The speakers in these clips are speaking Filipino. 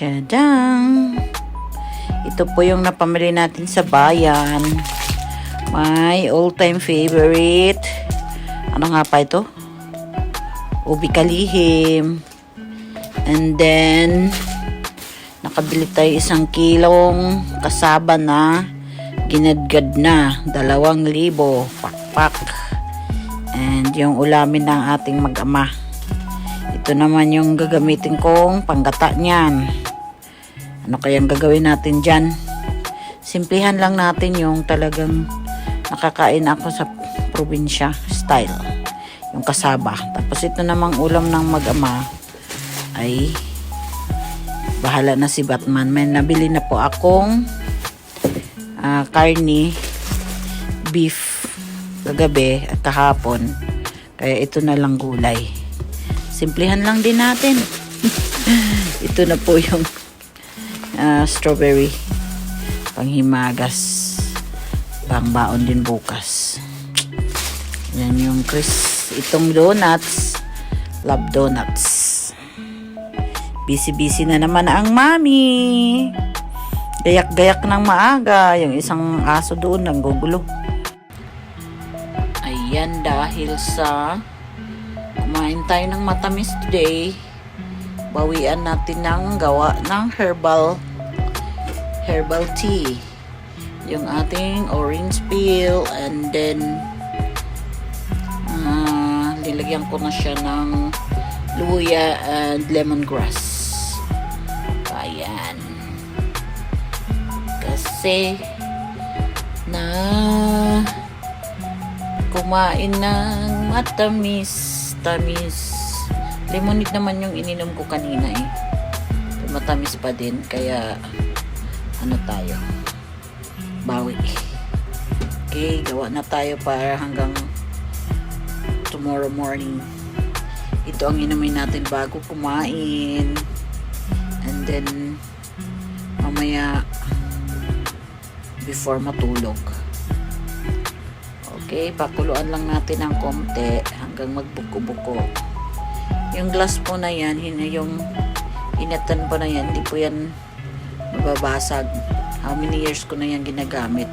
Tadang! Ito po yung napamili natin sa bayan. My all-time favorite. Ano nga pa ito? Ubi kalihim. And then, nakabili tayo 1 kilong kasaba na ginadgad na. 2,000 pakpak. And yung ulamin ng ating mag-ama. Ito naman yung gagamitin kong panggata niyan. Ano kayang gagawin natin dyan? Simplihan lang natin yung talagang nakakain ako sa probinsya style. Yung kasaba. Tapos ito namang ulam ng mag-ama ay bahala na si Batman. May nabili na po akong karni, beef kagabi at kahapon. Kaya ito na lang gulay. Simplihan lang din natin. Ito na po yung strawberry panghimagas, pangbaon din bukas. Yan yung itong donuts, love donuts. Busy na naman ang mami, gayak ng maaga. Yung isang aso doon nanggugulo. Ayan, dahil sa kumain tayo ng matamis today, bawian natin ng gawa ng herbal tea. Yung ating orange peel, and then nilagyan ko na siya ng luya and lemongrass. Ayan. Kasi na kumain ng matamis. Lemonade naman yung ininom ko kanina eh. Matamis pa din. Kaya, ano tayo? Bawi. Okay, gawa na tayo para hanggang tomorrow morning. Ito ang inumin natin bago kumain. And then, mamaya, before matulog. Okay, pakuluan lang natin ng konti hanggang magbuko-buko. Yung glass po na yan, yung inatan po na yan, hindi po yan mababasag. How many years ko na yan ginagamit.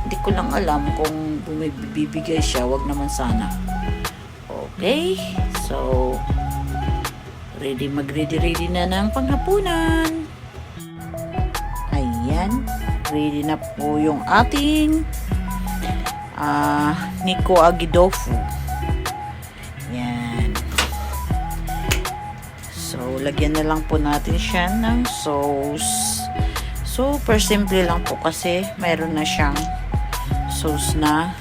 Hindi ko lang alam kung bumibigay siya, wag naman sana. Okay, so mag-ready na ng panghapunan. Ayan, ready na po yung ating Nico Agidofu. Yan. So, lagyan na lang po natin siya ng sauce. Super simple lang po kasi mayroon na siyang sauce na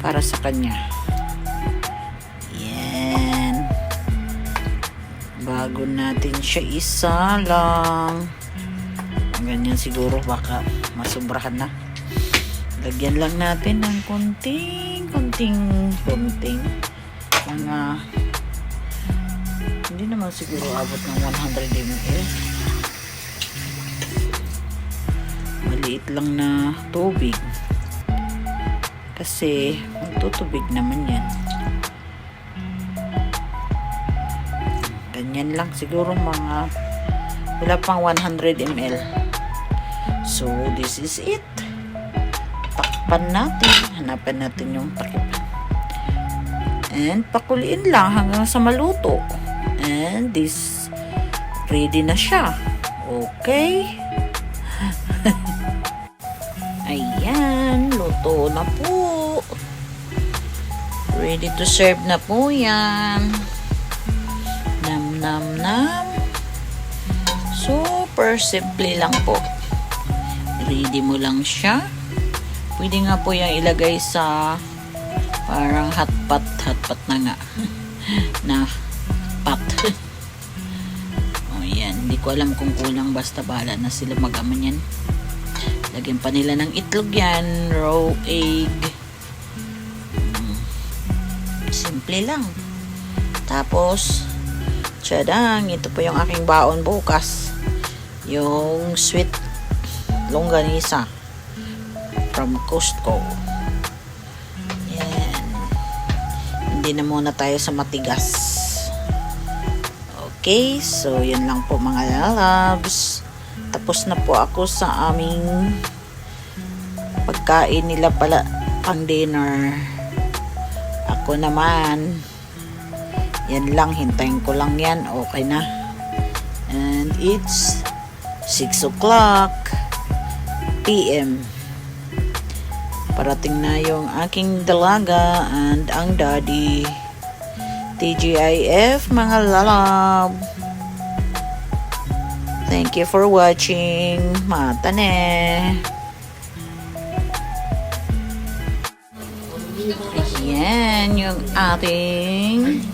para sa kanya. Yan. Bago natin siya isalang. Ganyan siguro, baka masubrahan na. Lagyan lang natin ng konting mga, hindi naman siguro abot ng 100 ml. Maliit lang na tubig kasi magtutubig naman yan. Ganyan lang siguro, mga wala pang 100 ml. So this is it. Takpan natin. Hanapan natin yung takip. And pakuliin lang hanggang sa maluto. And this, ready na siya. Okay. Ayan, luto na po. Ready to serve na po yan. Nam. Super simple lang po. Ready mo lang siya. Pwede nga po yung ilagay sa parang hot pot na nga. Na pot. O yan, hindi ko alam kung kulang, basta bahala na sila mag-ama yan. Lagyan pa nila ng itlog yan, raw egg. Simple lang. Tapos, tsadang, ito po yung aking baon bukas. Yung sweet longganisa from Costco. Yan. Hindi na muna tayo sa matigas. Okay, so yun lang po mga lalabs. Tapos na po ako sa aming pagkain nila pala pang dinner. Ako naman, yan lang, hintayin ko lang yan, okay na. And it's 6 o'clock PM. Parating na yung aking dalaga and ang daddy. TGIF mga lalab. Thank you for watching. Matane. Ayan yung ating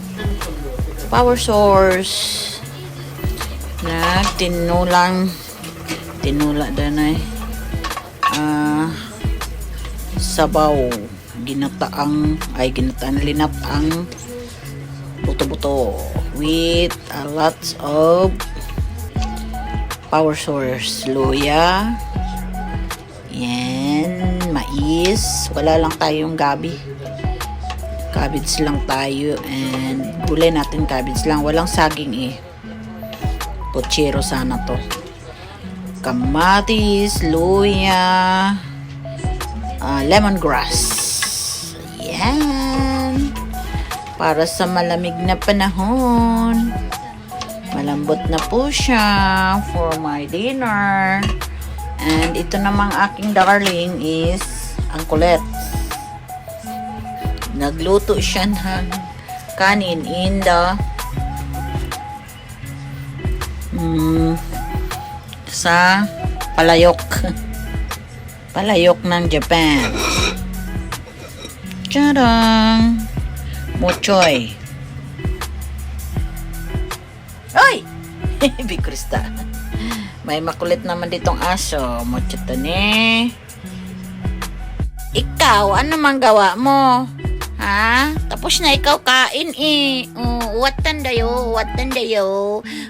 power source. Tinula danay sabaw, ginataang linatang buto-buto with a lots of power source, luya, yan, mais, wala lang tayong gabi, cabbage lang tayo, and gulay natin cabbage lang, walang saging pochero sana to, kamatis, luya, lemongrass, yan, para sa malamig na panahon. Malambot na po siya for my dinner. And ito namang aking darling is ang kulit. Nagluto siya ng kanin in the sa palayok. Palayok ng Japan. Tadang! Mochoy. Ay! Bikrista. May makulit naman ditong aso. Mochito ni. Ikaw, ano mang gawa mo? Ha? Tapos na ikaw kain watan dayo.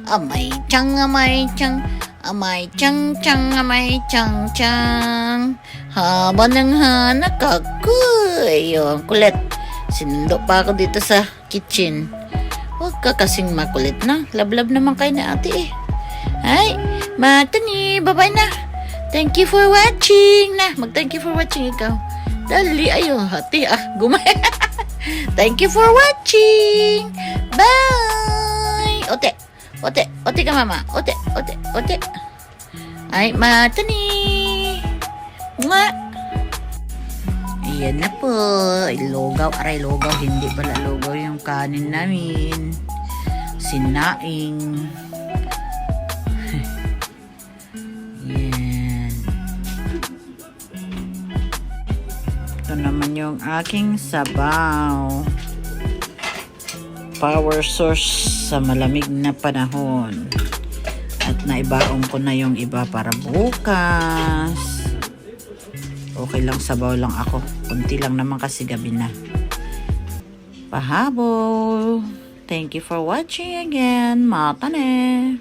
Amay chang. Amay chang, amay chang. Haba ng hanak ako. Ayun, kulit. Sinundo pa ako dito sa kitchen. Huwag ka kasing makulit na. Lablab naman kayo na ate Ay, matani. Bye-bye na. Thank you for watching. Mag-thank you for watching ikaw. Dali, ayun, hati gumay. Thank you for watching. Bye. Ote ka mama. Ote. Ay, matani. Nga. Ayan na po. Logaw. Hindi pala logaw yung kanin namin. Sinaing. Yan. Ito naman yung aking sabaw. Power source sa malamig na panahon. At naibaon ko na yung iba para bukas. Okay lang, sabaw lang ako. Kunti lang naman kasi gabi na. Pahabol. Thank you for watching again. Matane.